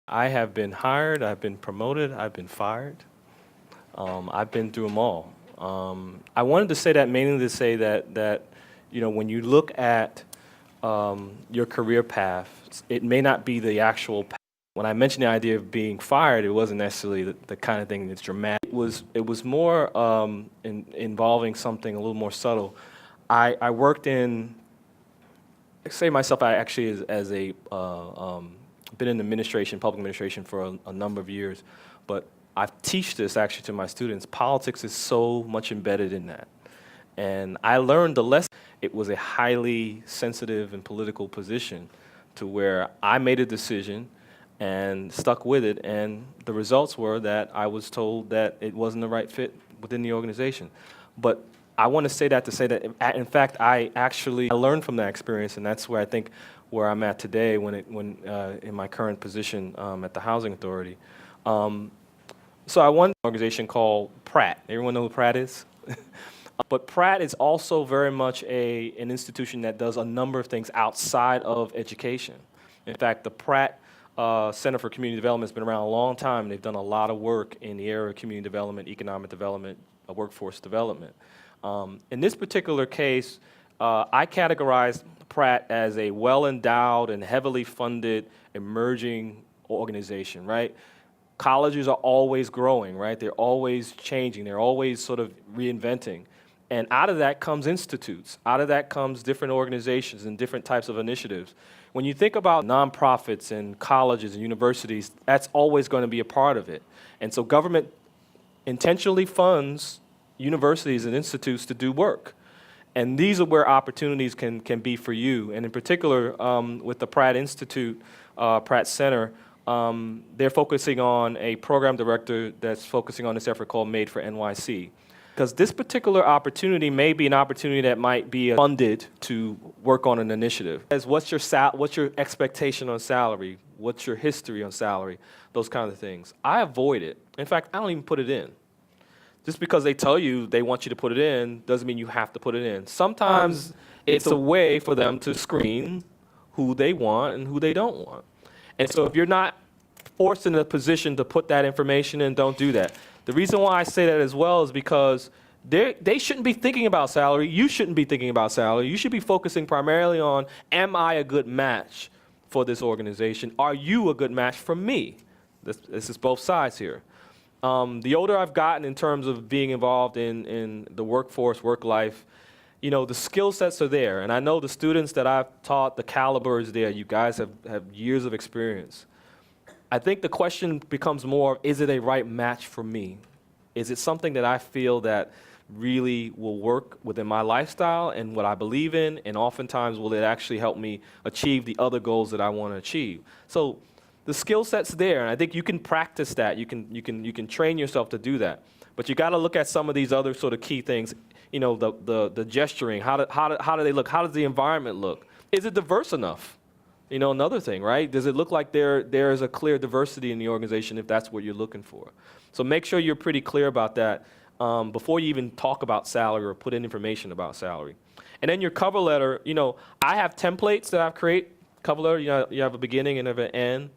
I have been hired, I've been promoted, I've been fired. I've been through them all. I wanted to say that mainly to say that when you look at your career path, it may not be the actual path. When I mentioned the idea of being fired, it wasn't necessarily the kind of thing that's dramatic. It was more involving something a little more subtle. I worked in, I say myself, I actually as a been in administration, public administration for a number of years, but I teach this actually to my students. Politics is so much embedded in that. And I learned the lesson. It was a highly sensitive and political position to where I made a decision and stuck with it, and the results were that I was told that it wasn't the right fit within the organization. But I want to say that in fact, I learned from that experience, and that's where I think where I'm at today when in my current position at the Housing Authority. So I won an organization called Pratt. Everyone know who Pratt is? But Pratt is also very much an institution that does a number of things outside of education. In fact, the Pratt Center for Community Development has been around a long time. They've done a lot of work in the area of community development, economic development, workforce development. In this particular case, I categorize Pratt as a well-endowed and heavily funded emerging organization, right? Colleges are always growing, right? They're always changing. They're always sort of reinventing. And out of that comes institutes. Out of that comes different organizations and different types of initiatives. When you think about nonprofits and colleges and universities, that's always going to be a part of it. And so government intentionally funds universities and institutes to do work. And these are where opportunities can be for you. And in particular, with the Pratt Institute, Pratt Center, they're focusing on a program director that's focusing on this effort called Made for NYC. Because this particular opportunity may be an opportunity that might be funded to work on an initiative. As what's your expectation on salary? What's your history on salary? Those kinds of things. I avoid it. In fact, I don't even put it in. Just because they tell you they want you to put it in doesn't mean you have to put it in. Sometimes it's a way for them to screen who they want and who they don't want. And so if you're not forced in a position to put that information in, don't do that. The reason why I say that as well is because they shouldn't be thinking about salary. You shouldn't be thinking about salary. You should be focusing primarily on, am I a good match for this organization? Are you a good match for me? This is both sides here. The older I've gotten in terms of being involved in the workforce, work life, the skill sets are there. And I know the students that I've taught, the caliber is there. You guys have years of experience. I think the question becomes more, is it a right match for me? Is it something that I feel that really will work within my lifestyle and what I believe in? And oftentimes, will it actually help me achieve the other goals that I want to achieve? So the skill set's there, and I think you can practice that. You can train yourself to do that. But you got to look at some of these other sort of key things. The gesturing. How do they look? How does the environment look? Is it diverse enough? Another thing, right? Does it look like there is a clear diversity in the organization if that's what you're looking for? So make sure you're pretty clear about that before you even talk about salary or put in information about salary. And then your cover letter. I have templates that I've created. Cover letter. You have a beginning and an end.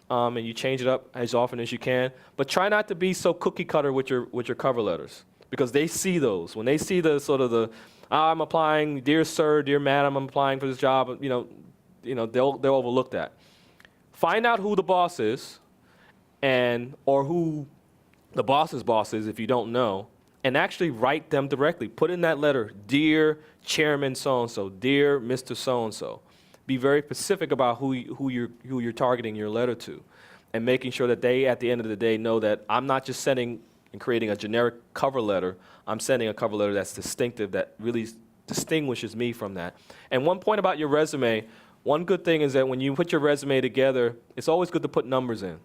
And you change it up as often as you can. But try not to be so cookie cutter with your cover letters, because they see those. When they see the sort of I'm applying, dear sir, dear madam, I'm applying for this job, they'll overlook that. Find out who the boss is, or who the boss's boss is if you don't know, and actually write them directly. Put in that letter, dear Chairman so-and-so, dear Mr. so-and-so. Be very specific about who you're targeting your letter to, and making sure that they, at the end of the day, know that I'm not just sending and creating a generic cover letter. I'm sending a cover letter that's distinctive, that really distinguishes me from that. And one point about your resume, one good thing is that when you put your resume together, it's always good to put numbers in,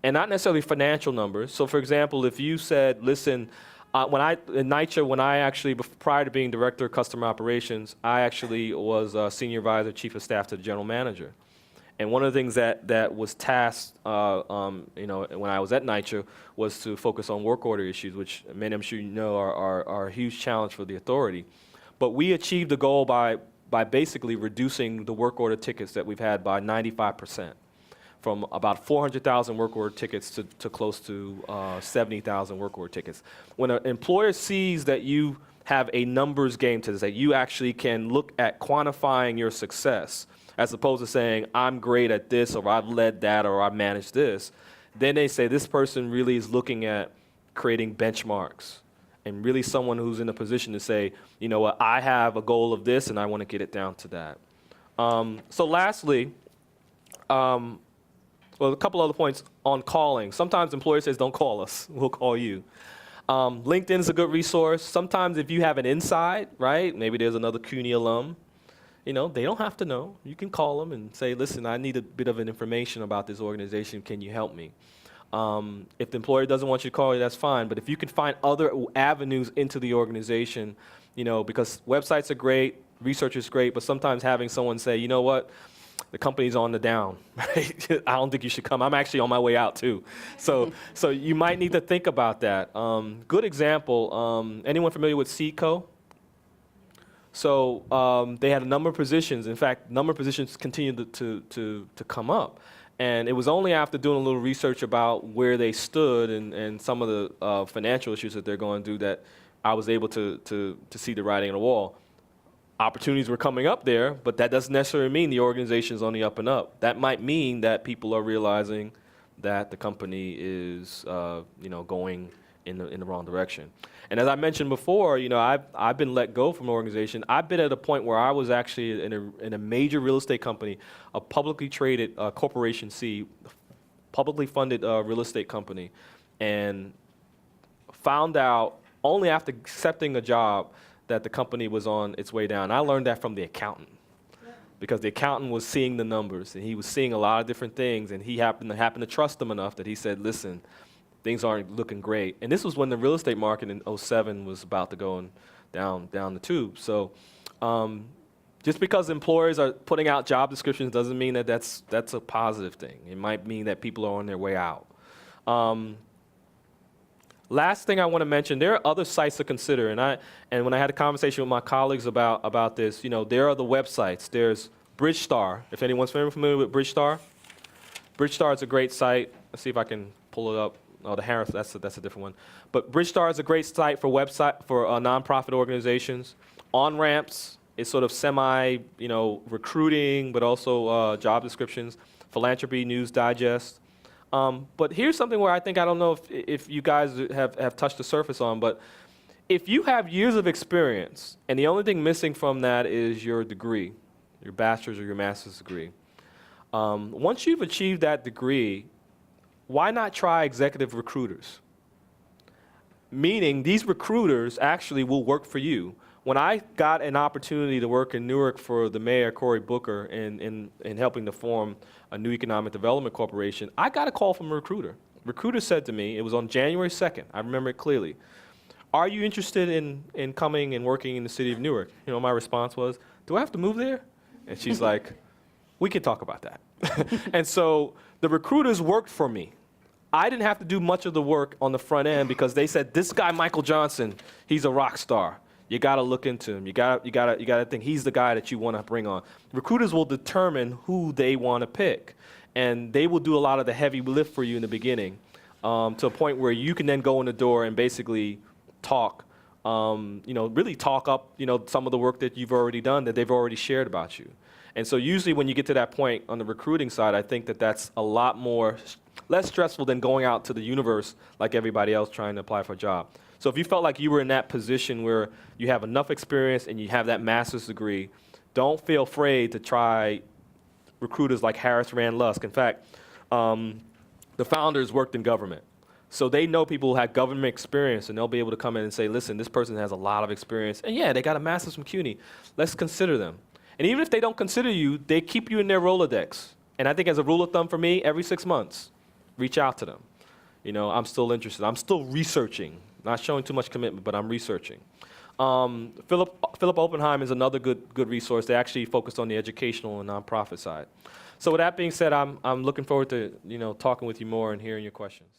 and not necessarily financial numbers. So, for example, if you said, listen, in NYCHA, prior to being director of customer operations, I actually was a senior advisor, chief of staff to the general manager. And one of the things that was tasked, when I was at NYCHA, was to focus on work order issues, which many I'm sure you know are a huge challenge for the authority. But we achieved the goal by basically reducing the work order tickets that we've had by 95%. from about 400,000 work order tickets to close to 70,000 work order tickets. When an employer sees that you have a numbers game to this, that you actually can look at quantifying your success, as opposed to saying, I'm great at this, or I've led that, or I've managed this, then they say this person really is looking at creating benchmarks, and really someone who's in a position to say, you know what, I have a goal of this, and I want to get it down to that. So lastly, well, a couple other points on calling. Sometimes employers says, don't call us, we'll call you. LinkedIn is a good resource. Sometimes if you have an inside, right, maybe there's another CUNY alum, you know, they don't have to know. You can call them and say, listen, I need a bit of information about this organization. Can you help me? If the employer doesn't want you to call you, that's fine. But if you can find other avenues into the organization, you know, because websites are great, research is great, but sometimes having someone say, you know what, the company's on the down, right? I don't think you should come. I'm actually on my way out too. So you might need to think about that. Good example, anyone familiar with Seedco? So they had a number of positions. In fact, number of positions continued to come up. And it was only after doing a little research about where they stood and some of the financial issues that they're going through that I was able to see the writing on the wall. Opportunities were coming up there, but that doesn't necessarily mean the organization's on the up and up. That might mean that people are realizing that the company is you know, going in the wrong direction. And as I mentioned before, you know, I've been let go from an organization. I've been at a point where I was actually in a major real estate company, a publicly traded Corporation C, publicly funded real estate company, and found out only after accepting a job that the company was on its way down. I learned that from the accountant, because the accountant was seeing the numbers, and he was seeing a lot of different things, and he happened to trust them enough that he said, listen, things aren't looking great. And this was when the real estate market in '07 was about to go down the tube. So just because employers are putting out job descriptions doesn't mean that that's a positive thing. It might mean that people are on their way out. Last thing I want to mention, there are other sites to consider. And when I had a conversation with my colleagues about this, you know, there are the websites. There's BridgeStar, if anyone's familiar with BridgeStar. BridgeStar is a great site. Let's see if I can pull it up. Oh, the Harris, that's a different one. But BridgeStar is a great site for nonprofit organizations. On-Ramps is sort of semi, you know, recruiting, but also job descriptions. Philanthropy, News Digest. But here's something where I don't know if you guys have touched the surface on, but if you have years of experience and the only thing missing from that is your degree, your bachelor's or your master's degree, once you've achieved that degree, why not try executive recruiters? Meaning these recruiters actually will work for you. When I got an opportunity to work in Newark for the mayor, Cory Booker, in helping to form a new economic development corporation, I got a call from a recruiter. Recruiter said to me, it was on January 2nd, I remember it clearly, are you interested in coming and working in the city of Newark? You know, my response was, do I have to move there? And she's like, we can talk about that. And so the recruiters worked for me. I didn't have to do much of the work on the front end because they said, this guy, Michael Johnson, he's a rock star. You got to look into him. You got to think he's the guy that you want to bring on. Recruiters will determine who they want to pick, and they will do a lot of the heavy lift for you in the beginning, to a point where you can then go in the door and basically talk, you know, really talk up, you know, some of the work that you've already done that they've already shared about you. And so usually when you get to that point on the recruiting side, I think that that's a lot less stressful than going out to the universe like everybody else trying to apply for a job. So if you felt like you were in that position where you have enough experience and you have that master's degree, don't feel afraid to try recruiters like Harris Rand Lusk. In fact, the founders worked in government. So they know people who had government experience, and they'll be able to come in and say, listen, this person has a lot of experience. And yeah, they got a master's from CUNY. Let's consider them. And even if they don't consider you, they keep you in their Rolodex. And I think as a rule of thumb for me, every 6 months, reach out to them. You know, I'm still interested. I'm still researching. Not showing too much commitment, but I'm researching. Philip Oppenheim is another good resource. They actually focus on the educational and nonprofit side. So with that being said, I'm looking forward to, you know, talking with you more and hearing your questions.